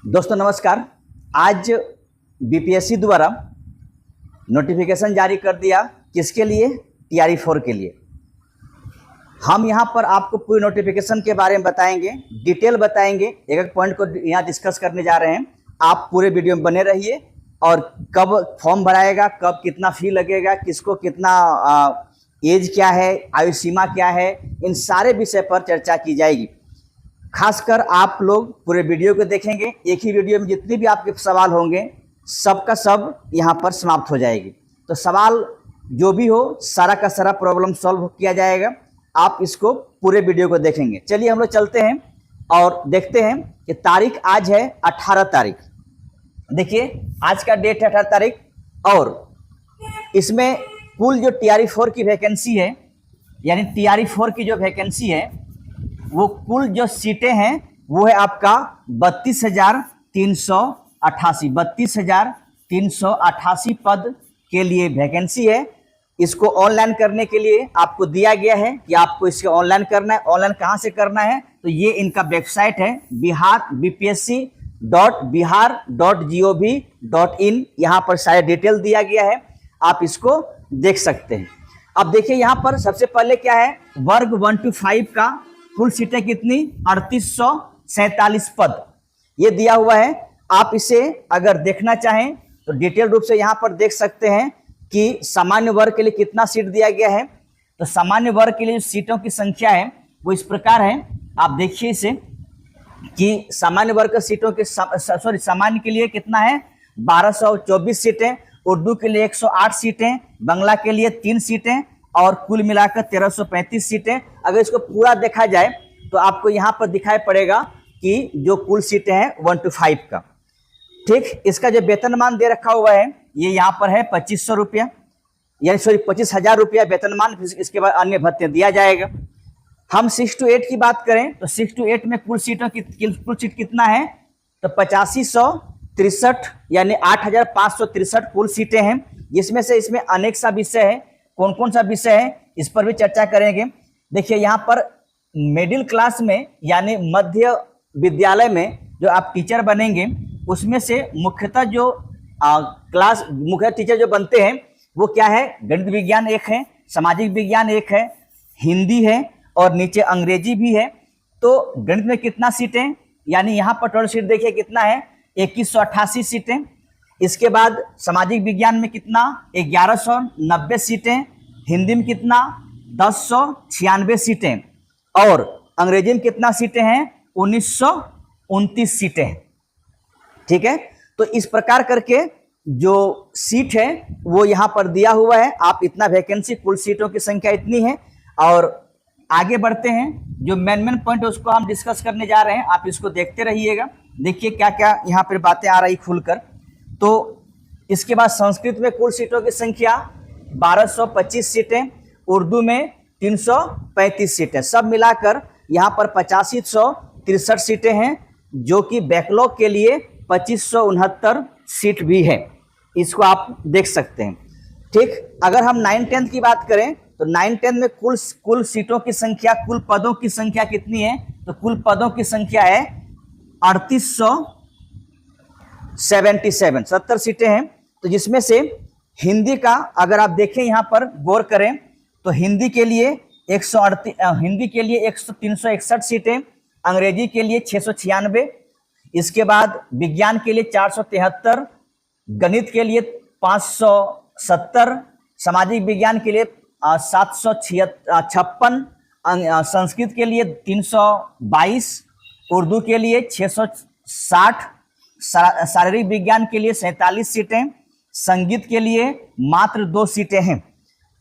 दोस्तों नमस्कार। आज बीपीएससी द्वारा नोटिफिकेशन जारी कर दिया, किसके लिए? टीआरई 4 के लिए। हम यहाँ पर आपको पूरी नोटिफिकेशन के बारे में बताएंगे, डिटेल बताएंगे, एक एक पॉइंट को यहाँ डिस्कस करने जा रहे हैं। आप पूरे वीडियो में बने रहिए। और कब फॉर्म भराएगा, कब कितना फी लगेगा, किसको कितना एज क्या है, आयु सीमा क्या है, इन सारे विषय पर चर्चा की जाएगी। खासकर आप लोग पूरे वीडियो को देखेंगे। एक ही वीडियो में जितने भी आपके सवाल होंगे सबका सब यहाँ पर समाप्त हो जाएगी। तो सवाल जो भी हो सारा का सारा प्रॉब्लम सॉल्व किया जाएगा। आप इसको पूरे वीडियो को देखेंगे। चलिए हम लोग चलते हैं और देखते हैं कि तारीख आज है 18 तारीख। देखिए आज का डेट है 18 तारीख। और इसमें कुल जो टीआरई 4 की वैकेंसी है, यानी टीआरई 4 की जो वैकेंसी है, वो कुल जो सीटें हैं वो है आपका 32,388 पद के लिए वैकेंसी है। इसको ऑनलाइन करने के लिए आपको दिया गया है कि आपको इसके ऑनलाइन करना है। ऑनलाइन कहाँ से करना है? तो ये इनका वेबसाइट है bpsc.bihar.gov.in। यहाँ पर सारे डिटेल दिया गया है, आप इसको देख सकते हैं। अब देखिए यहाँ पर सबसे पहले क्या है, वर्ग 1 to 5 का कुल सीटें कितनी? 3847 पद ये दिया हुआ है। आप इसे अगर देखना चाहें तो डिटेल रूप से यहाँ पर देख सकते हैं कि सामान्य वर्ग के लिए कितना सीट दिया गया है। तो सामान्य वर्ग के लिए जो सीटों की संख्या है वो इस प्रकार है। आप देखिए इसे कि सामान्य वर्ग के सीटों के सामान्य के लिए कितना है? 1224 सीटें, उर्दू के लिए 108 सीटें, बांग्ला के लिए 3 सीटें और कुल मिलाकर 1335 सीटें। अगर इसको पूरा देखा जाए तो आपको यहाँ पर दिखाई पड़ेगा कि जो कुल सीटें हैं 1 to 5 का। ठीक, इसका जो वेतनमान दे रखा हुआ है ये यहाँ पर है 2500 रुपया, यानी 25,000 रुपया वेतनमान। इसके बाद अन्य भत्ते दिया जाएगा। हम 6 to 8 की बात करें तो 6 to 8 में कुल सीटों की कुल सीट कितना है? तो 8563, यानी 8563 कुल सीटें हैं। जिसमें से इसमें अनेक सा विषय है। कौन कौन सा विषय है इस पर भी चर्चा करेंगे। देखिए यहाँ पर मिडिल क्लास में यानी मध्य विद्यालय में जो आप टीचर बनेंगे उसमें से मुख्यतः जो मुख्य टीचर जो बनते हैं वो क्या है? गणित विज्ञान एक है, सामाजिक विज्ञान एक है, हिंदी है और नीचे अंग्रेजी भी है। तो गणित में कितना सीटें, यानी यहाँ पर टोटल सीट देखिए कितना है? 2188 सीटें। इसके बाद सामाजिक विज्ञान में कितना? 1190 सीटें। हिंदी में कितना? 1096 सीटें। और अंग्रेजी में कितना सीटें हैं? 1929 सीटें हैं। ठीक है, तो इस प्रकार करके जो सीट है वो यहाँ पर दिया हुआ है। आप इतना वैकेंसी, कुल सीटों की संख्या इतनी है। और आगे बढ़ते हैं, जो मेन पॉइंट है उसको हम डिस्कस करने जा रहे हैं। आप इसको देखते रहिएगा। देखिए क्या क्या यहाँ पर बातें आ रही खुलकर। तो इसके बाद संस्कृत में कुल सीटों की संख्या 1225 सीटें, उर्दू में 335 सीटें, सब मिलाकर यहाँ पर 8563 सीटें हैं। जो कि बैकलॉग के लिए 2569 सीट भी है। इसको आप देख सकते हैं। ठीक, अगर हम 9-10 की बात करें तो 9-10 में कुल सीटों की संख्या, कुल पदों की संख्या कितनी है? तो कुल पदों की संख्या है 3877, 70 सीटें हैं। तो जिसमें से हिंदी का अगर आप देखें यहाँ पर गौर करें तो हिंदी के लिए 361 सीटें, अंग्रेजी के लिए 696, इसके बाद विज्ञान के लिए 473, गणित के लिए 570, सामाजिक विज्ञान के लिए 756, संस्कृत के लिए 322, उर्दू के लिए 660, शारीरिक विज्ञान के लिए 47 सीटें, संगीत के लिए मात्र 2 सीटें हैं।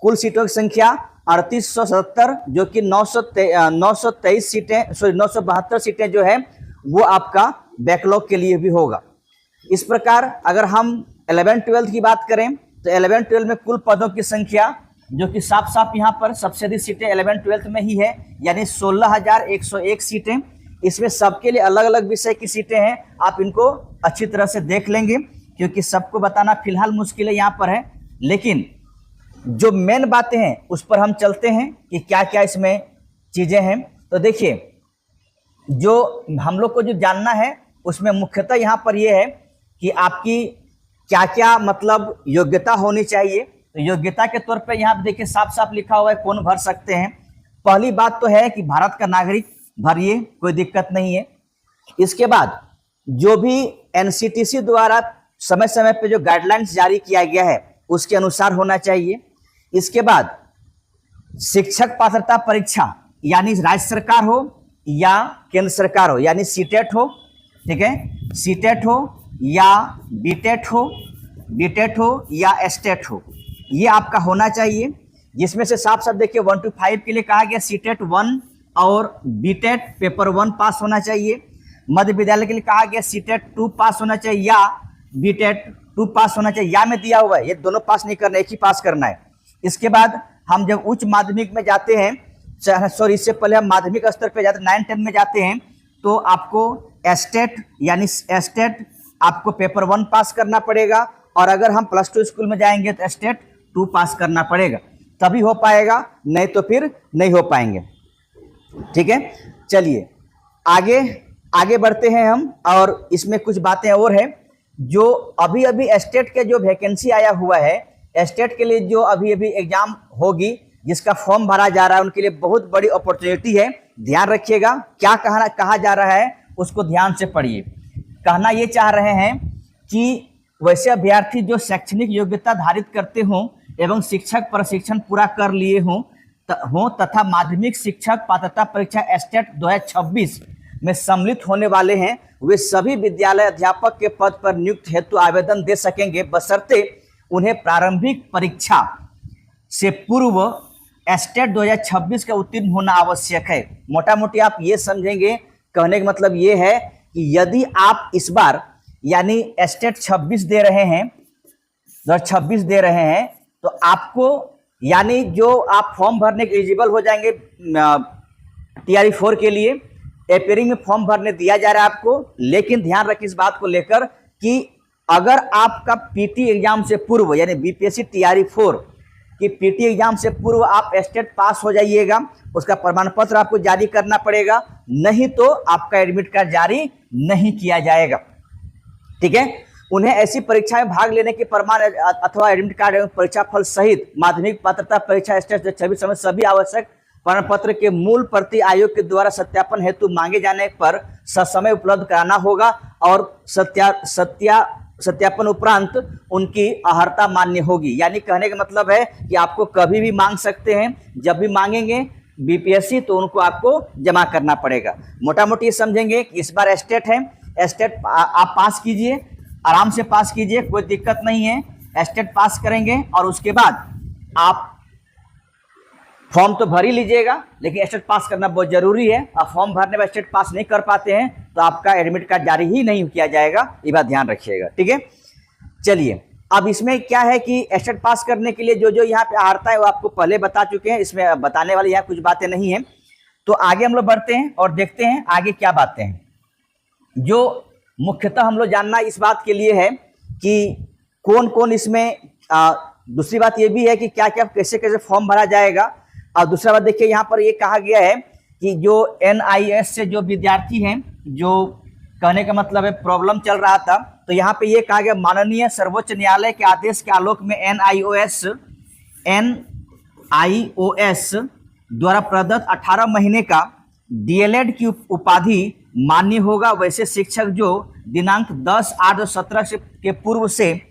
कुल सीटों की संख्या 3870, जो कि 923 सीटें, 972 सीटें जो है वो आपका बैकलॉग के लिए भी होगा। इस प्रकार अगर हम 11-12 की बात करें तो 11-12 में कुल पदों की संख्या जो कि साफ साफ यहाँ पर सबसे अधिक सीटें 11-12 में ही है, यानी 16,101 सीटें। इसमें सबके लिए अलग अलग विषय की सीटें हैं। आप इनको अच्छी तरह से देख लेंगे क्योंकि सबको बताना फिलहाल मुश्किल है यहाँ पर है। लेकिन जो मेन बातें हैं उस पर हम चलते हैं कि क्या क्या इसमें चीज़ें हैं। तो देखिए जो हम लोग को जो जानना है उसमें मुख्यतः यहाँ पर ये है कि आपकी क्या क्या मतलब योग्यता होनी चाहिए। तो योग्यता के तौर पे यहाँ पे देखिए साफ साफ लिखा हुआ है कौन भर सकते हैं। पहली बात तो है कि भारत का नागरिक भरिए, कोई दिक्कत नहीं है। इसके बाद जो भी एनसीटीसी द्वारा समय समय पे जो गाइडलाइंस जारी किया गया है उसके अनुसार होना चाहिए। इसके बाद शिक्षक पात्रता परीक्षा यानी राज्य सरकार हो या केंद्र सरकार हो, यानी सीटेट हो, ठीक है, सीटेट हो या बीटेट हो या एस्टेट हो, ये आपका होना चाहिए। जिसमें से साफ साफ देखिए 1 to 5 के लिए कहा गया सीटेट 1 और बीटेट पेपर 1 पास होना चाहिए। मध्य विद्यालय के लिए कहा गया सीटेट 2 पास होना चाहिए या बीटेट 2 पास होना चाहिए, या में दिया हुआ है, ये दोनों पास नहीं करना, एक ही पास करना है। इसके बाद हम जब उच्च माध्यमिक में जाते हैं, सॉरी इससे पहले हम माध्यमिक स्तर पे जाते 9-10 में जाते हैं, तो आपको एस्टेट यानी एस्टेट आपको पेपर 1 पास करना पड़ेगा, और अगर हम +2 स्कूल में जाएंगे तो एस्टेट 2 पास करना पड़ेगा, तभी हो पाएगा, नहीं तो फिर नहीं हो पाएंगे। ठीक है, चलिए आगे बढ़ते हैं हम, और इसमें कुछ बातें और हैं। जो अभी एस्टेट के जो वैकेंसी आया हुआ है, एस्टेट के लिए जो अभी एग्जाम होगी, जिसका फॉर्म भरा जा रहा है, उनके लिए बहुत बड़ी अपॉर्चुनिटी है। ध्यान रखिएगा क्या कहा जा रहा है, उसको ध्यान से पढ़िए। कहना ये चाह रहे हैं कि वैसे अभ्यर्थी जो शैक्षणिक योग्यता धारित करते हों एवं शिक्षक प्रशिक्षण पूरा कर लिए हों तथा माध्यमिक शिक्षक पात्रता परीक्षा एस्टेट 2026 में सम्मिलित होने वाले हैं, वे सभी विद्यालय अध्यापक के पद पर नियुक्त हेतु आवेदन दे सकेंगे, बशर्ते उन्हें प्रारंभिक परीक्षा से पूर्व एस्टेट 2026 का उत्तीर्ण होना आवश्यक है। मोटा मोटी आप ये समझेंगे, कहने का मतलब ये है कि यदि आप इस बार यानी एस्टेट 26 दे रहे हैं, 2026 दे रहे हैं, तो आपको यानी जो आप फॉर्म भरने के एलिजिबल हो जाएंगे TRE 4 के लिए, अपेयरिंग में फॉर्म भरने दिया जा रहा है आपको। लेकिन ध्यान रखिए इस बात को लेकर कि अगर आपका PT एग्जाम से पूर्व यानी BPSC TRE 4 कि PT एग्जाम से पूर्व आप एस्टेट पास हो जाइएगा, उसका प्रमाण पत्र आपको जारी करना पड़ेगा, नहीं तो आपका एडमिट कार्ड जारी नहीं किया जाएगा। ठीक है, उन्हें ऐसी परीक्षा में भाग लेने के प्रमाण अथवा एडमिट कार्ड एवं परीक्षा फल सहित माध्यमिक पात्रता परीक्षा एस्टेट 2026 में सभी आवश्यक प्रमाण पत्र के मूल प्रति आयोग के द्वारा सत्यापन हेतु मांगे जाने पर ससमय उपलब्ध कराना होगा, और सत्यापन उपरांत उनकी अहर्ता मान्य होगी। यानी कहने का मतलब है कि आपको कभी भी मांग सकते हैं, जब भी मांगेंगे BPSC तो उनको आपको जमा करना पड़ेगा। मोटा मोटी समझेंगे कि इस बार एस्टेट है, एस्टेट आप पास कीजिए, आराम से पास कीजिए, कोई दिक्कत नहीं है। एस्टेट पास करेंगे और उसके बाद आप फॉर्म तो भर ही लीजिएगा, लेकिन एस्टेट पास करना बहुत जरूरी है। आप फॉर्म भरने में एस्टेट पास नहीं कर पाते हैं तो आपका एडमिट कार्ड जारी ही नहीं किया जाएगा, ये बात ध्यान रखिएगा। ठीक है, चलिए अब इसमें क्या है कि एस्टेट पास करने के लिए जो यहाँ पे अहर्ता है वो आपको पहले बता चुके हैं, इसमें बताने वाली यहाँ कुछ बातें नहीं है। तो आगे हम लोग बढ़ते हैं और देखते हैं आगे क्या बातें हैं। जो मुख्यतः हम लोग जानना इस बात के लिए है कि कौन कौन इसमें, दूसरी बात ये भी है कि क्या क्या कैसे कैसे फॉर्म भरा जाएगा, और दूसरा बात देखिए यहाँ पर ये कहा गया है कि जो NIS से जो विद्यार्थी हैं, जो कहने का मतलब है प्रॉब्लम चल रहा था, तो यहाँ पे ये कहा गया माननीय सर्वोच्च न्यायालय के आदेश के आलोक में NIOS द्वारा प्रदत्त 18 महीने का DLED की उपाधि मान्य होगा। वैसे शिक्षक जो दिनांक 10/8/17 के पूर्व से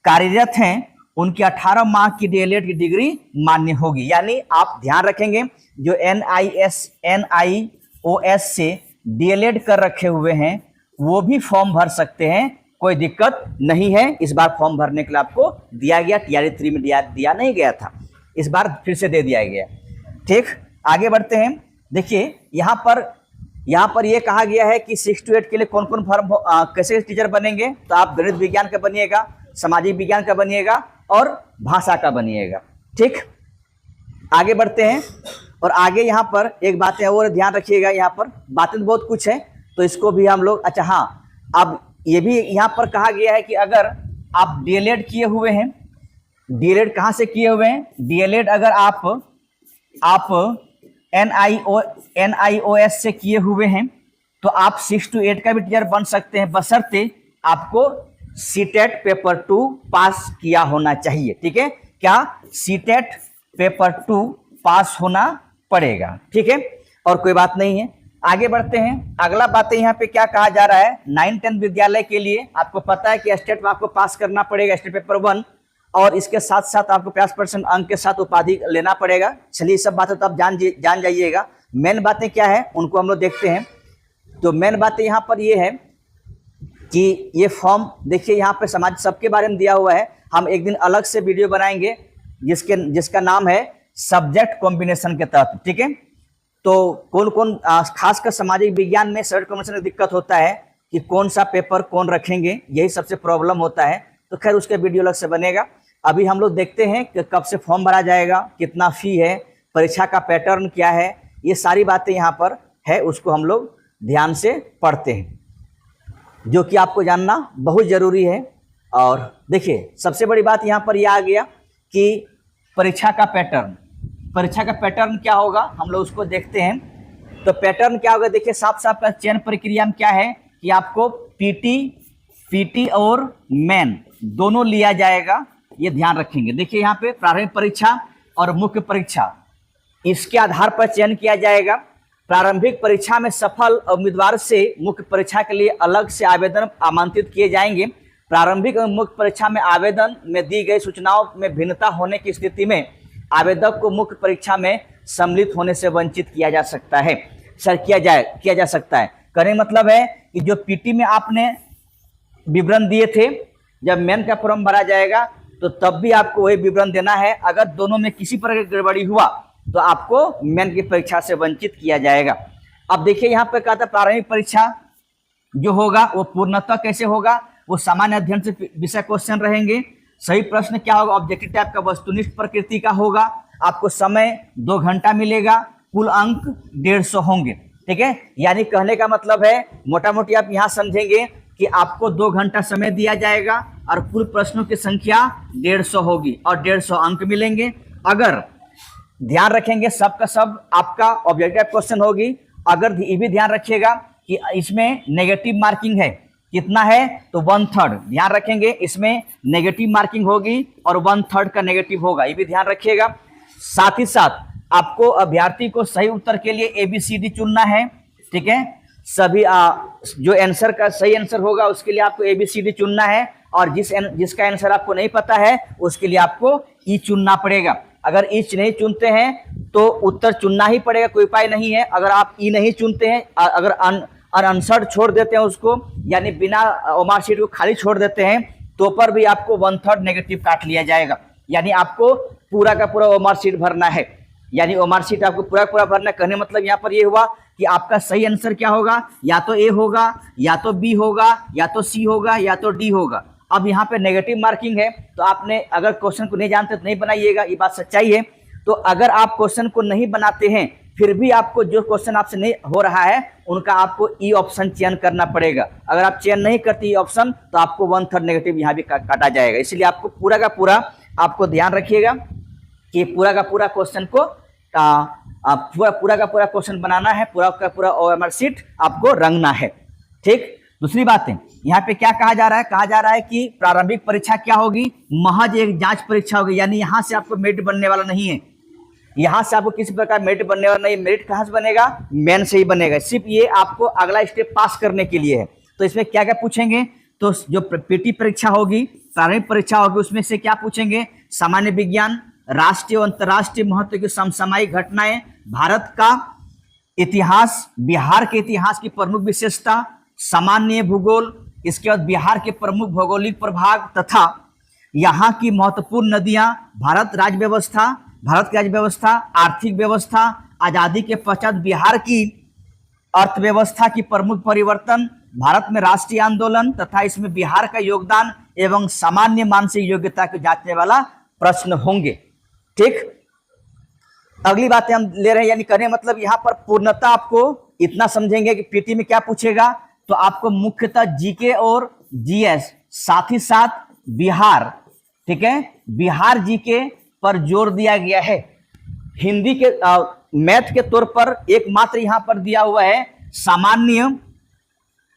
कार्यरत हैं, उनकी 18 माह की DLED की डिग्री मान्य होगी। यानी आप ध्यान रखेंगे जो NIOS से DLED कर रखे हुए हैं वो भी फॉर्म भर सकते हैं, कोई दिक्कत नहीं है। इस बार फॉर्म भरने के लिए आपको दिया गया, TRE 3 में दिया नहीं गया था, इस बार फिर से दे दिया गया। ठीक, आगे बढ़ते हैं। देखिए यहाँ पर ये कहा गया है कि 6 to 8 के लिए कौन कौन फॉर्म कैसे टीचर बनेंगे, तो आप गणित विज्ञान का बनिएगा, सामाजिक विज्ञान का बनिएगा और भाषा का बनिएगा। ठीक, आगे बढ़ते हैं। और आगे यहाँ पर एक बात है और ध्यान रखिएगा, यहाँ पर बातें तो बहुत कुछ है तो इसको भी हम लोग, अच्छा हाँ, अब ये भी यहाँ पर कहा गया है कि अगर आप DLED किए हुए हैं, DLED कहाँ से किए हुए हैं, DLED अगर आप NIOS से किए हुए हैं तो आप 6 to 8 का भी टीचर बन सकते हैं, बशर्ते आपको सीटेट पेपर 2 पास किया होना चाहिए। ठीक है, क्या सीटेट पेपर 2 पास होना पड़ेगा। ठीक है, और कोई बात नहीं है, आगे बढ़ते हैं। अगला बात है यहाँ पे क्या कहा जा रहा है, 9-10 विद्यालय के लिए आपको पता है कि स्टेट में आपको पास करना पड़ेगा, स्टेट पेपर 1, और इसके साथ साथ आपको 50% अंक के साथ उपाधि लेना पड़ेगा। चलिए सब बातें तो आप जान जाइएगा। मेन बातें क्या है उनको हम लोग देखते हैं। तो मेन बातें यहाँ पर ये है कि ये फॉर्म देखिए यहाँ पे समाज सबके बारे में दिया हुआ है। हम एक दिन अलग से वीडियो बनाएंगे जिसका नाम है सब्जेक्ट कॉम्बिनेशन के तहत। ठीक है, तो कौन कौन खासकर सामाजिक विज्ञान में सब्जेक्ट कॉम्बिनेशन की दिक्कत होता है कि कौन सा पेपर कौन रखेंगे, यही सबसे प्रॉब्लम होता है। तो खैर उसके वीडियो अलग से बनेगा। अभी हम लोग देखते हैं कि कब से फॉर्म भरा जाएगा, कितना फी है, परीक्षा का पैटर्न क्या है, ये सारी बातें यहाँ पर है, उसको हम लोग ध्यान से पढ़ते हैं, जो कि आपको जानना बहुत ज़रूरी है। और देखिए सबसे बड़ी बात यहाँ पर यह आ गया कि परीक्षा का पैटर्न क्या होगा, हम लोग उसको देखते हैं। तो पैटर्न क्या होगा, देखिए साफ साफ का चयन प्रक्रिया में क्या है कि आपको पीटी और मेन दोनों लिया जाएगा, ये ध्यान रखेंगे। देखिए यहाँ पे प्रारंभिक परीक्षा और मुख्य परीक्षा, इसके आधार पर चयन किया जाएगा। प्रारंभिक परीक्षा में सफल उम्मीदवार से मुख्य परीक्षा के लिए अलग से आवेदन आमंत्रित किए जाएंगे। प्रारंभिक और मुख्य परीक्षा में आवेदन में दी गई सूचनाओं में भिन्नता होने की स्थिति में आवेदक को मुख्य परीक्षा में सम्मिलित होने से वंचित किया जा सकता है। किया जा सकता है। कहने मतलब है कि जो पीटी में आपने विवरण दिए थे, जब मेन का फॉर्म भरा जाएगा तो तब भी आपको वही विवरण देना है। अगर दोनों में किसी प्रकार की गड़बड़ी हुआ तो आपको मेन की परीक्षा से वंचित किया जाएगा। अब देखिए यहाँ पर कहता है प्रारंभिक परीक्षा जो होगा वो पूर्णतः कैसे होगा, वो सामान्य अध्ययन से विषय क्वेश्चन रहेंगे। सही प्रश्न क्या होगा, ऑब्जेक्टिव टाइप का वस्तुनिष्ठ प्रकृति का होगा। आपको समय 2 घंटा मिलेगा, कुल अंक 150 होंगे। ठीक है, यानी कहने का मतलब है मोटा मोटी आप यहाँ समझेंगे कि आपको 2 घंटा समय दिया जाएगा और कुल प्रश्नों की संख्या 150 होगी और 150 अंक मिलेंगे। अगर ध्यान रखेंगे सबका सब आपका ऑब्जेक्टिव क्वेश्चन होगी। अगर ये भी ध्यान रखिएगा कि इसमें नेगेटिव मार्किंग है, कितना है तो 1/3, ध्यान रखेंगे इसमें नेगेटिव मार्किंग होगी और 1/3 का नेगेटिव होगा, ये भी ध्यान रखिएगा। साथ ही साथ आपको अभ्यर्थी को सही उत्तर के लिए ABCD चुनना है। ठीक है, सभी जो आंसर का सही आंसर होगा उसके लिए आपको ABCD चुनना है, और जिसका आंसर आपको नहीं पता है उसके लिए आपको ई चुनना पड़ेगा। अगर ई नहीं चुनते हैं तो उत्तर चुनना ही पड़ेगा, कोई उपाय नहीं है। अगर आप ई नहीं चुनते हैं, अगर अनआंसर्ड छोड़ देते हैं उसको, यानी बिना ओमार शीट को खाली छोड़ देते हैं, तो पर भी आपको 1/3 नेगेटिव काट लिया जाएगा। यानी आपको पूरा का पूरा ओमार शीट भरना है, यानी ओमार शीट आपको पूरा भरना। कहने मतलब यहाँ पर ये हुआ कि आपका सही आंसर क्या होगा, या तो ए होगा, या तो बी होगा, या तो सी होगा, या तो डी होगा। अब यहाँ पे नेगेटिव मार्किंग है, तो आपने अगर क्वेश्चन को नहीं जानते तो नहीं बनाइएगा, ये बात सच्चाई है। तो अगर आप क्वेश्चन को नहीं बनाते हैं फिर भी आपको जो क्वेश्चन आपसे नहीं हो रहा है उनका आपको ई ऑप्शन चयन करना पड़ेगा। अगर आप चयन नहीं करते ई ऑप्शन तो आपको 1/3 नेगेटिव यहाँ भी काटा जाएगा। इसलिए आपको पूरा का पूरा आपको ध्यान रखिएगा कि पूरा का पूरा क्वेश्चन को पूरा का पूरा क्वेश्चन बनाना है, पूरा का पूरा ओएमआर शीट आपको रंगना है। ठीक, दूसरी बात है यहाँ पे क्या कहा जा रहा है कि प्रारंभिक परीक्षा क्या होगी, महज एक जांच परीक्षा होगी। यानी यहाँ से आपको मेरिट बनने वाला नहीं है, यहाँ से आपको किसी प्रकार मेरिट बनने वाला नहीं। मेरिट कहाँ से बनेगा, मेन से ही बनेगा। सिर्फ ये आपको अगला स्टेप पास करने के लिए है। तो इसमें क्या क्या पूछेंगे, तो जो पीटी परीक्षा होगी, प्रारंभिक परीक्षा होगी, उसमें से क्या पूछेंगे, सामान्य विज्ञान, राष्ट्रीय और अंतर्राष्ट्रीय महत्व की समसामयिक घटनाएं, भारत का इतिहास, बिहार के इतिहास की प्रमुख विशेषता, सामान्य भूगोल, इसके बाद बिहार के प्रमुख भौगोलिक प्रभाग तथा यहाँ की महत्वपूर्ण नदियां, भारत की राज्य व्यवस्था, आर्थिक व्यवस्था, आजादी के पश्चात बिहार की अर्थव्यवस्था की प्रमुख परिवर्तन, भारत में राष्ट्रीय आंदोलन तथा इसमें बिहार का योगदान एवं सामान्य मानसिक योग्यता को जांचने वाला प्रश्न होंगे। ठीक, अगली बातें हम ले रहे हैं, यानी करने मतलब यहाँ पर पूर्णतः आपको इतना समझेंगे कि पीटी में क्या पूछेगा, तो आपको मुख्यतः जीके और जीएस, साथ ही साथ बिहार, ठीक है, बिहार जीके पर जोर दिया गया है। हिंदी के मैथ के तौर पर एकमात्र यहाँ पर दिया हुआ है सामान्य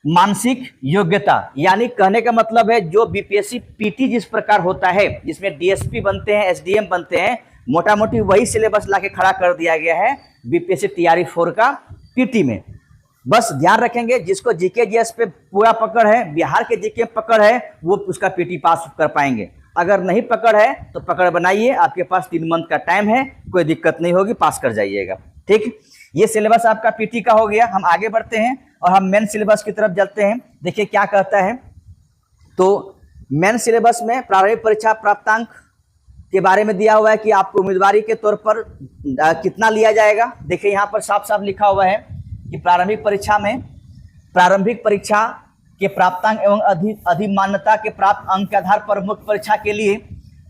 मानसिक योग्यता, यानी कहने का मतलब है जो बीपीएससी पीटी जिस प्रकार होता है, जिसमें डीएसपी बनते हैं, एसडीएम बनते हैं, मोटा मोटी वही सिलेबस लाके खड़ा कर दिया गया है बीपीएससी टीआरई 4 का पीटी में। बस ध्यान रखेंगे, जिसको जीके जीएस पे पूरा पकड़ है, बिहार के जीके पकड़ है, वो उसका पीटी पास कर पाएंगे। अगर नहीं पकड़ है तो पकड़ बनाइए, आपके पास 3 मंथ का टाइम है, कोई दिक्कत नहीं होगी, पास कर जाइएगा। ठीक, ये सिलेबस आपका पीटी का हो गया। हम आगे बढ़ते हैं और हम मेन सिलेबस की तरफ चलते हैं। देखिए क्या कहता है, तो मेन सिलेबस में प्रारंभिक परीक्षा प्राप्तांक के बारे में दिया हुआ है कि आपको उम्मीदवारी के तौर पर कितना लिया जाएगा। देखिए यहाँ पर साफ साफ लिखा हुआ है कि प्रारंभिक परीक्षा के प्राप्तांक एवं अधिमान्यता के प्राप्त अंक के आधार पर मुख्य परीक्षा के लिए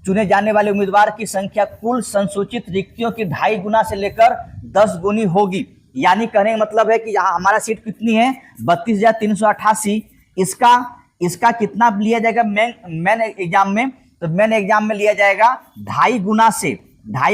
चुने जाने वाले उम्मीदवार की संख्या कुल संसूचित रिक्तियों की 2.5 गुना से लेकर 10 गुनी होगी। यानी कहने का मतलब है कि यहाँ हमारा सीट कितनी है, 32,388। इसका कितना लिया जाएगा मेन एग्जाम में, तो मेन एग्जाम में लिया जाएगा 2.5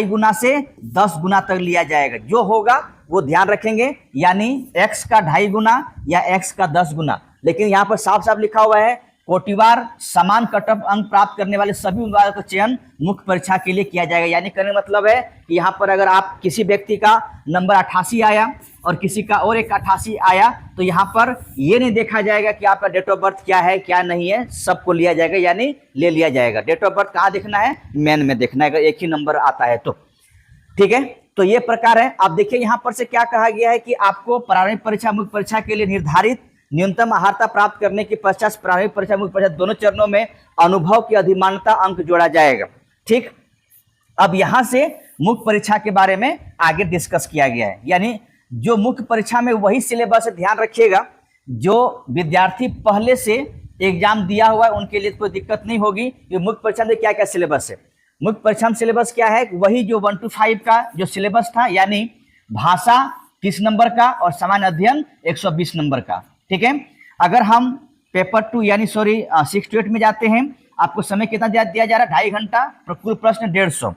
गुना से 10 गुना तक लिया जाएगा। जो होगा वो ध्यान रखेंगे, यानी x का 2.5 गुना या x का 10 गुना। लेकिन यहाँ पर साफ साफ लिखा हुआ है कोटिवार समान कट ऑफ अंक प्राप्त करने वाले सभी उम्मीदवारों का चयन मुख्य परीक्षा के लिए किया जाएगा। यानी कहने का मतलब है कि यहाँ पर अगर आप किसी व्यक्ति का नंबर 88 आया और किसी का और एक 88 आया, तो यहाँ पर ये नहीं देखा जाएगा कि आपका डेट ऑफ बर्थ क्या है क्या नहीं है, सबको लिया जाएगा, यानी ले लिया जाएगा। डेट ऑफ बर्थ कहाँ देखना है, मेन में देखना है, अगर एक ही नंबर आता है तो। ठीक है, तो ये प्रकार है। आप देखिए यहाँ पर से क्या कहा गया है कि आपको प्रारंभिक परीक्षा मुख्य परीक्षा के लिए निर्धारित न्यूनतम अर्हता प्राप्त करने के पश्चात प्रारंभिक परीक्षा मुख्य परीक्षा दोनों चरणों में अनुभव की अधिमानता अंक जोड़ा जाएगा। ठीक, अब यहां से मुख्य परीक्षा के बारे में आगे डिस्कस किया गया है, यानी जो मुख्य परीक्षा में वही सिलेबस है, ध्यान रखिएगा। जो विद्यार्थी पहले से एग्जाम दिया हुआ है उनके लिए कोई दिक्कत नहीं होगी कि मुख्य परीक्षा में क्या क्या सिलेबस है। मुख्य परीक्षा में सिलेबस क्या है, वही जो 1 to 5 का जो सिलेबस था, यानी भाषा 30 नंबर का और सामान्य अध्ययन 120 नंबर का। ठीक है, अगर हम पेपर 2 यानी 6 to 8 में जाते हैं, आपको समय कितना दिया जा रहा है, 2.5 घंटा, कुल प्रश्न 150।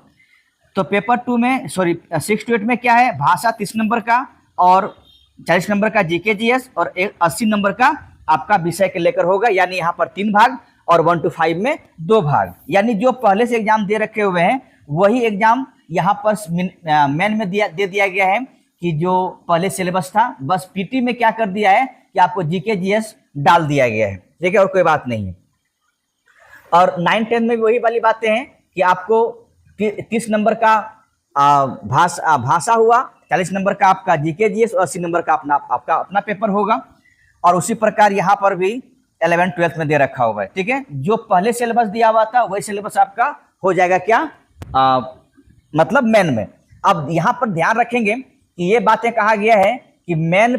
तो पेपर 2 में 6 to 8 में क्या है, भाषा 30 नंबर का और 40 नंबर का जीके जीएस और 80 नंबर का आपका विषय के लेकर होगा, यानी यहाँ पर 3 भाग और 1 to 5 में 2 भाग। यानी जो पहले से एग्जाम दे रखे हुए हैं वही एग्जाम यहाँ पर मेन में दे दिया गया है कि जो पहले सिलेबस था, बस पीटी में क्या कर दिया है कि आपको जीके जीएस डाल दिया गया है। ठीक है, और कोई बात नहीं है। और 9-10 में भी वही वाली बातें हैं कि आपको 30 नंबर का भाषा हुआ, 40 नंबर का आपका जीके जीएस और 80 नंबर का आपका अपना पेपर होगा। और उसी प्रकार यहाँ पर भी 11th-12th में दे रखा हुआ है। ठीक है, जो पहले सिलेबस दिया हुआ था वही सिलेबस आपका हो जाएगा क्या, मतलब मेन में। अब यहाँ पर ध्यान रखेंगे कि ये बातें कहा गया है कि मेन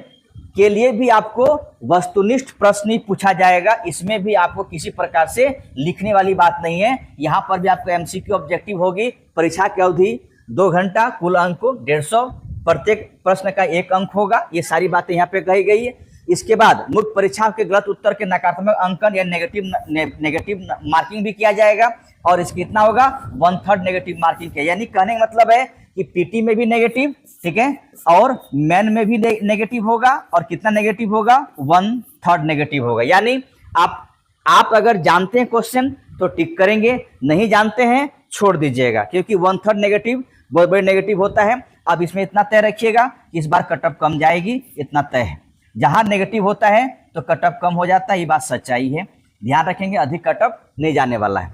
के लिए भी आपको वस्तुनिष्ठ प्रश्न ही पूछा जाएगा, इसमें भी आपको किसी प्रकार से लिखने वाली बात नहीं है। यहाँ पर भी आपको एमसीक्यू ऑब्जेक्टिव होगी। परीक्षा की अवधि 2 घंटा, कुल अंक 150, प्रत्येक प्रश्न का 1 अंक होगा। ये सारी बातें यहाँ पे कही गई है। इसके बाद मुख्य परीक्षा के गलत उत्तर के नकारात्मक अंकन या नेगेटिव मार्किंग भी किया जाएगा, और इसकी कितना होगा, 1/3 नेगेटिव मार्किंग के। यानी कहने का मतलब है कि पीटी में भी नेगेटिव, ठीक है, और मेन में भी नेगेटिव होगा। और कितना नेगेटिव होगा, 1/3 नेगेटिव होगा। यानी आप अगर जानते हैं क्वेश्चन तो टिक करेंगे, नहीं जानते हैं छोड़ दीजिएगा, क्योंकि 1/3 नेगेटिव बहुत बड़ी नेगेटिव होता है। अब इसमें इतना तय रखिएगा कि इस बार कटअप कम जाएगी, इतना तय है। जहां नेगेटिव होता है तो कटअप कम हो जाता है, ये बात सच्चाई है। ध्यान रखेंगे, अधिक कटअप नहीं जाने वाला है।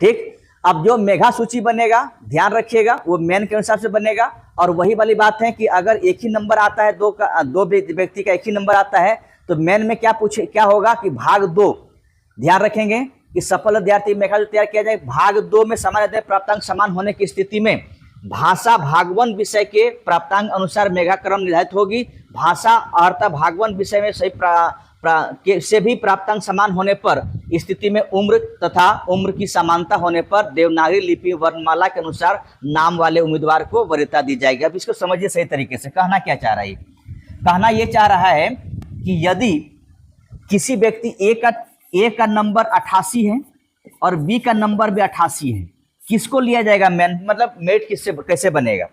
ठीक, अब जो मेगा सूची बनेगा, ध्यान रखिएगा, वो मेन के अनुसार से बनेगा। और वही वाली बात है कि अगर एक ही नंबर आता है, दो व्यक्ति का एक ही नंबर आता है, तो मेन में क्या होगा कि भाग 2, ध्यान रखेंगे कि सफल विद्यार्थी मेगा जो तैयार किया जाए, भाग 2 में सामान्य अध्ययन प्राप्तांक समान होने की स्थिति में भाषा भाग 1 विषय के प्राप्तांक अनुसार मेगा क्रम निर्धारित होगी। भाषा अर्थ भाग 1 विषय में सही से भी प्राप्तांक समान होने पर स्थिति में उम्र तथा उम्र की समानता होने पर देवनागरी लिपि वर्णमाला के अनुसार नाम वाले उम्मीदवार को वरीयता दी जाएगी। अब इसको समझिए सही तरीके से। कहना क्या चाह रहा है, कहना ये चाह रहा है कि यदि किसी व्यक्ति ए का नंबर 88 है और बी का नंबर भी 88 है, किसको लिया जाएगा मेन, मतलब मेरिट कैसे बनेगा।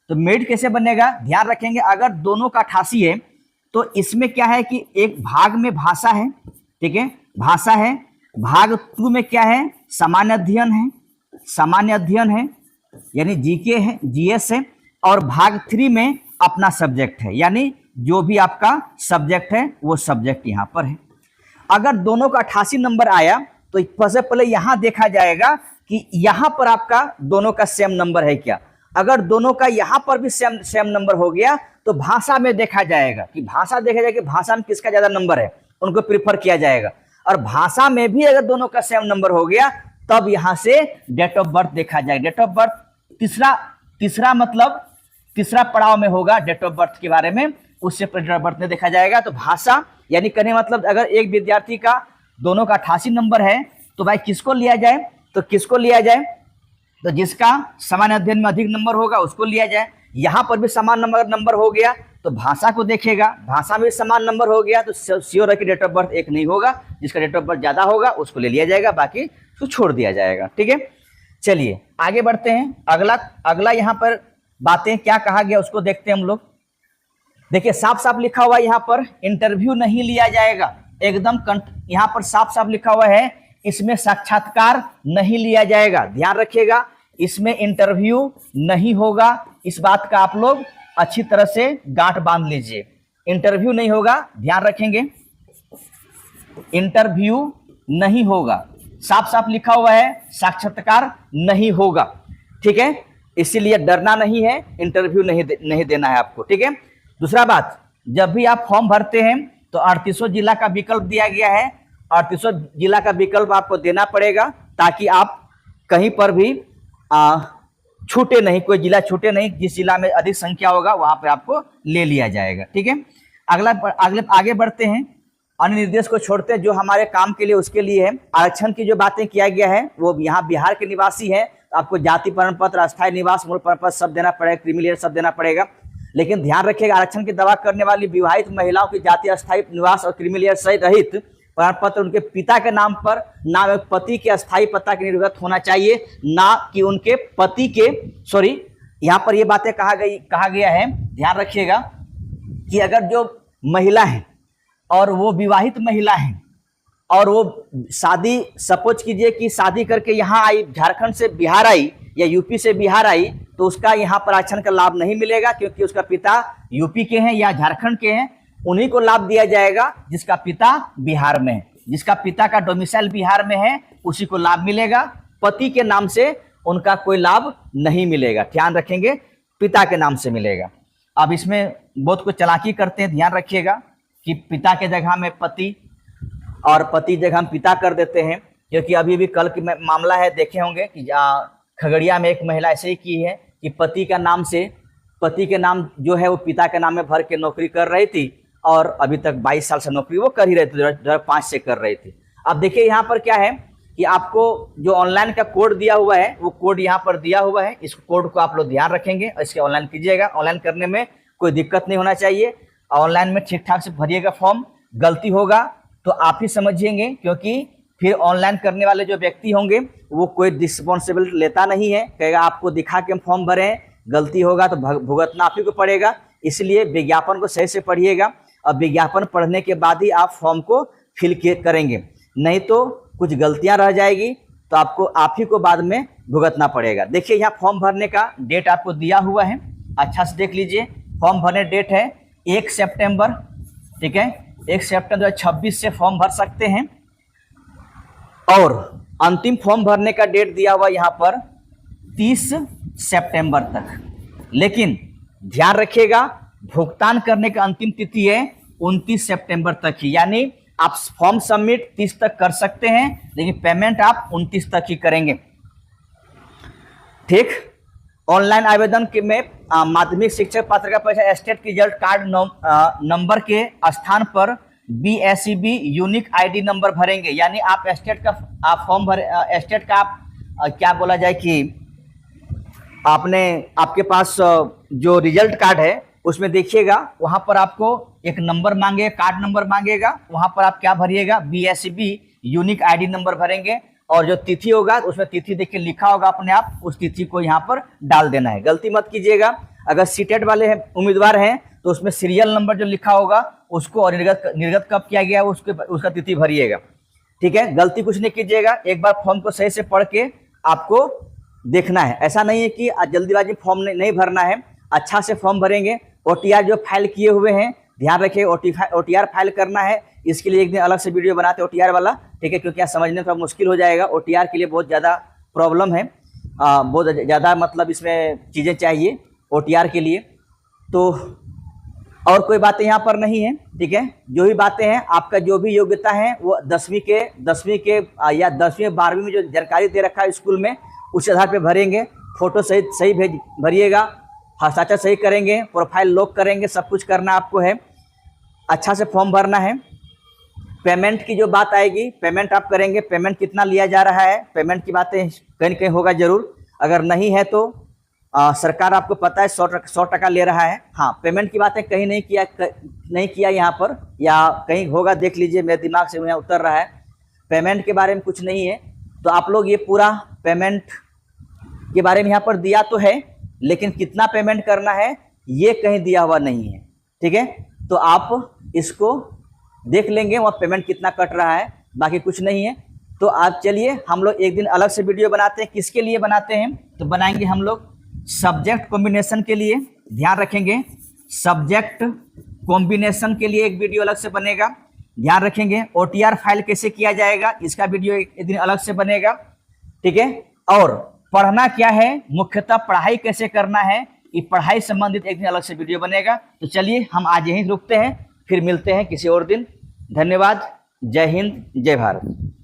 तो मेरिट कैसे बनेगा, ध्यान रखेंगे, अगर दोनों का 88 है तो इसमें क्या है कि एक भाग में भाषा है, ठीक है, भाषा है। भाग 2 में क्या है, सामान्य अध्ययन है, सामान्य अध्ययन है यानी जीके है, जीएस है। और भाग 3 में अपना सब्जेक्ट है, यानी जो भी आपका सब्जेक्ट है वो सब्जेक्ट यहाँ पर है। अगर दोनों का 88 नंबर आया तो सबसे पहले यहाँ देखा जाएगा कि यहाँ पर आपका दोनों का सेम नंबर है क्या। अगर दोनों का यहाँ पर भी सेम नंबर हो गया तो भाषा में देखा जाएगा कि भाषा देखा जाएगा कि भाषा में किसका ज्यादा नंबर है, उनको प्रीफर किया जाएगा। और भाषा में भी अगर दोनों का सेम नंबर हो गया तब यहाँ से डेट ऑफ बर्थ देखा जाएगा। डेट ऑफ बर्थ तीसरा मतलब तीसरा पड़ाव में होगा डेट ऑफ बर्थ के बारे में, उससे डेट ऑफ बर्थ में देखा जाएगा। तो भाषा यानी कहने मतलब अगर एक विद्यार्थी का दोनों का 88 नंबर है तो भाई किसको लिया जाए, तो किसको लिया जाए, तो जिसका सामान्य अध्ययन में अधिक नंबर होगा उसको लिया जाए। यहाँ पर भी समान नंबर हो गया तो भाषा को देखेगा, भाषा में भी समान नंबर हो गया तो श्योर है कि डेट ऑफ बर्थ एक नहीं होगा, जिसका डेट ऑफ बर्थ ज्यादा होगा उसको ले लिया जाएगा, बाकी उसको छोड़ दिया जाएगा। ठीक है, चलिए आगे बढ़ते हैं। अगला यहाँ पर बातें क्या कहा गया उसको देखते हैं हम लोग। देखिए साफ साफ लिखा हुआ है यहाँ पर इंटरव्यू नहीं लिया जाएगा, एकदम यहाँ पर साफ साफ लिखा हुआ है इसमें साक्षात्कार नहीं लिया जाएगा। ध्यान रखिएगा, इसमें इंटरव्यू नहीं होगा, इस बात का आप लोग अच्छी तरह से गांठ बांध लीजिए। इंटरव्यू नहीं होगा, ध्यान रखेंगे, इंटरव्यू नहीं होगा, साफ साफ लिखा हुआ है साक्षात्कार नहीं होगा। ठीक है, इसीलिए डरना नहीं है, इंटरव्यू नहीं देना है आपको। ठीक है, दूसरा बात, जब भी आप फॉर्म भरते हैं तो 38 जिला का विकल्प दिया गया है, 38 जिला का विकल्प आपको देना पड़ेगा ताकि आप कहीं पर भी छूटे नहीं, कोई जिला छूटे नहीं, जिस जिला में अधिक संख्या होगा वहां पे आपको ले लिया जाएगा। ठीक है, आगे बढ़ते हैं। अन्य निर्देश को छोड़ते हैं जो हमारे काम के लिए उसके लिए है। आरक्षण की जो बातें किया गया है वो यहाँ बिहार के निवासी है तो आपको जाति प्रमाण पत्र, अस्थायी निवास, मूल प्रमाण पत्र सब देना पड़ेगा, क्रीमी सब देना पड़ेगा। लेकिन ध्यान रखिएगा आरक्षण की दावा करने वाली विवाहित महिलाओं की जाति, अस्थायी निवास और क्रीमी सहित रहित प्रमाण पत्र उनके पिता के नाम पर, नाम पति के अस्थायी पता के निर्गत होना चाहिए, ना कि उनके पति के। यहाँ पर ये बातें कहा गया है, ध्यान रखिएगा कि अगर जो महिला है और वो विवाहित महिला है और वो शादी, सपोज कीजिए कि शादी करके यहाँ आई, झारखंड से बिहार आई या यूपी से बिहार आई, तो उसका यहाँ पर आरक्षण का लाभ नहीं मिलेगा क्योंकि उसका पिता यूपी के हैं या झारखंड के हैं। उन्हीं को लाभ दिया जाएगा जिसका पिता बिहार में है, जिसका पिता का डोमिसाइल बिहार में है उसी को लाभ मिलेगा। पति के नाम से उनका कोई लाभ नहीं मिलेगा, ध्यान रखेंगे, पिता के नाम से मिलेगा। अब इसमें बहुत कुछ चालाकी करते हैं, ध्यान रखिएगा कि पिता के जगह में पति और पति जगह हम पिता कर देते हैं, क्योंकि अभी भी कल की मामला है, देखे होंगे कि खगड़िया में एक महिला ऐसे ही की है कि पति के नाम जो है वो पिता के नाम में भर के नौकरी कर रही थी और अभी तक 22 साल से नौकरी वो कर ही रही थी, 2005 से कर रही थी। अब देखिए यहाँ पर क्या है कि आपको जो ऑनलाइन का कोड दिया हुआ है वो कोड यहाँ पर दिया हुआ है, इस कोड को आप लोग ध्यान रखेंगे और इसके ऑनलाइन कीजिएगा। ऑनलाइन करने में कोई दिक्कत नहीं होना चाहिए, ऑनलाइन में ठीक ठाक से भरिएगा फॉर्म। गलती होगा तो आप ही समझिएंगे, क्योंकि फिर ऑनलाइन करने वाले जो व्यक्ति होंगे वो कोई रिस्पॉन्सिबल लेता नहीं है, कहेगा आपको दिखा के हम फॉर्म भरे हैं, गलती होगा तो भुगतना आप ही को पड़ेगा। इसलिए विज्ञापन को सही से पढ़िएगा और विज्ञापन पढ़ने के बाद ही आप फॉर्म को फिल करेंगे, नहीं तो कुछ गलतियां रह जाएगी तो आप ही को बाद में भुगतना पड़ेगा। देखिए यहाँ फॉर्म भरने का डेट आपको दिया हुआ है, अच्छा से देख लीजिए। फॉर्म भरने डेट है 1 सितंबर, ठीक है, 1 सितंबर 2026 से फॉर्म भर सकते हैं। और अंतिम फॉर्म भरने का डेट दिया हुआ यहाँ पर 30 सितंबर तक। लेकिन ध्यान रखिएगा भुगतान करने का अंतिम तिथि है 29 सितंबर तक ही, यानी आप फॉर्म सबमिट 30 तक कर सकते हैं लेकिन पेमेंट आप 29 तक ही करेंगे। ठीक, ऑनलाइन आवेदन के में माध्यमिक शिक्षक पात्रता परीक्षा स्टेट रिजल्ट कार्ड नंबर के स्थान पर BSEB यूनिक ID नंबर भरेंगे, यानी आप स्टेट का आप फॉर्म भरे, स्टेट का आप क्या बोला जाए कि आपके पास जो रिजल्ट कार्ड है उसमें देखिएगा वहां पर आपको एक नंबर मांगेगा, कार्ड नंबर मांगेगा, वहां पर आप क्या भरिएगा BSEB यूनिक ID नंबर भरेंगे और जो तिथि होगा उसमें तिथि देख के लिखा होगा अपने आप, उस तिथि को यहाँ पर डाल देना है। गलती मत कीजिएगा। अगर सीटेट वाले उम्मीदवार हैं तो उसमें सीरियल नंबर जो लिखा होगा उसको और निर्गत कब किया गया उसका तिथि भरिएगा। ठीक है, गलती कुछ नहीं कीजिएगा, एक बार फॉर्म को सही से पढ़ के आपको देखना है। ऐसा नहीं है कि जल्दीबाजी फॉर्म नहीं भरना है, अच्छा से फॉर्म भरेंगे। ओटीआर जो फाइल किए हुए हैं ध्यान रखिए, ओटीआर फाइल करना है, इसके लिए एक दिन अलग से वीडियो बनाते हैं ओटीआर वाला। ठीक है, क्योंकि समझने थोड़ा मुश्किल हो जाएगा, ओटीआर के लिए बहुत ज़्यादा प्रॉब्लम है, बहुत ज़्यादा मतलब इसमें चीज़ें चाहिए ओटीआर के लिए। तो और कोई बातें यहाँ पर नहीं है। ठीक है, जो भी बातें हैं, आपका जो भी योग्यता है वो 10वीं के या 10वीं 12वीं में जो जानकारी दे रखा है स्कूल में, उस आधार पे भरेंगे। फोटो सही भरिएगा, हस्ताक्षर सही करेंगे, प्रोफाइल लॉक करेंगे, सब कुछ करना आपको है। अच्छा से फॉर्म भरना है। पेमेंट की जो बात आएगी, पेमेंट आप करेंगे, पेमेंट कितना लिया जा रहा है, पेमेंट की बातें कहीं न कहीं होगा जरूर। अगर नहीं है तो सरकार आपको पता है 100% ले रहा है। हाँ, पेमेंट की बातें कहीं नहीं किया यहाँ पर, या कहीं होगा देख लीजिए, मेरे दिमाग से यहाँ उतर रहा है। पेमेंट के बारे में कुछ नहीं है, तो आप लोग ये पूरा पेमेंट के बारे में यहाँ पर दिया तो है, लेकिन कितना पेमेंट करना है ये कहीं दिया हुआ नहीं है। ठीक है, तो आप इसको देख लेंगे वहाँ पेमेंट कितना कट रहा है, बाकी कुछ नहीं है। तो आप चलिए, हम लोग एक दिन अलग से वीडियो बनाते हैं। किसके लिए बनाते हैं, तो बनाएंगे हम लोग सब्जेक्ट कॉम्बिनेशन के लिए। ध्यान रखेंगे, सब्जेक्ट कॉम्बिनेशन के लिए एक वीडियो अलग से बनेगा। ध्यान रखेंगे, ओटीआर फाइल कैसे किया जाएगा इसका वीडियो एक दिन अलग से बनेगा। ठीक है, और पढ़ना क्या है, मुख्यतः पढ़ाई कैसे करना है, ये पढ़ाई संबंधित एक दिन अलग से वीडियो बनेगा। तो चलिए हम आज यहीं रुकते हैं, फिर मिलते हैं किसी और दिन। धन्यवाद, जय हिंद, जय भारत।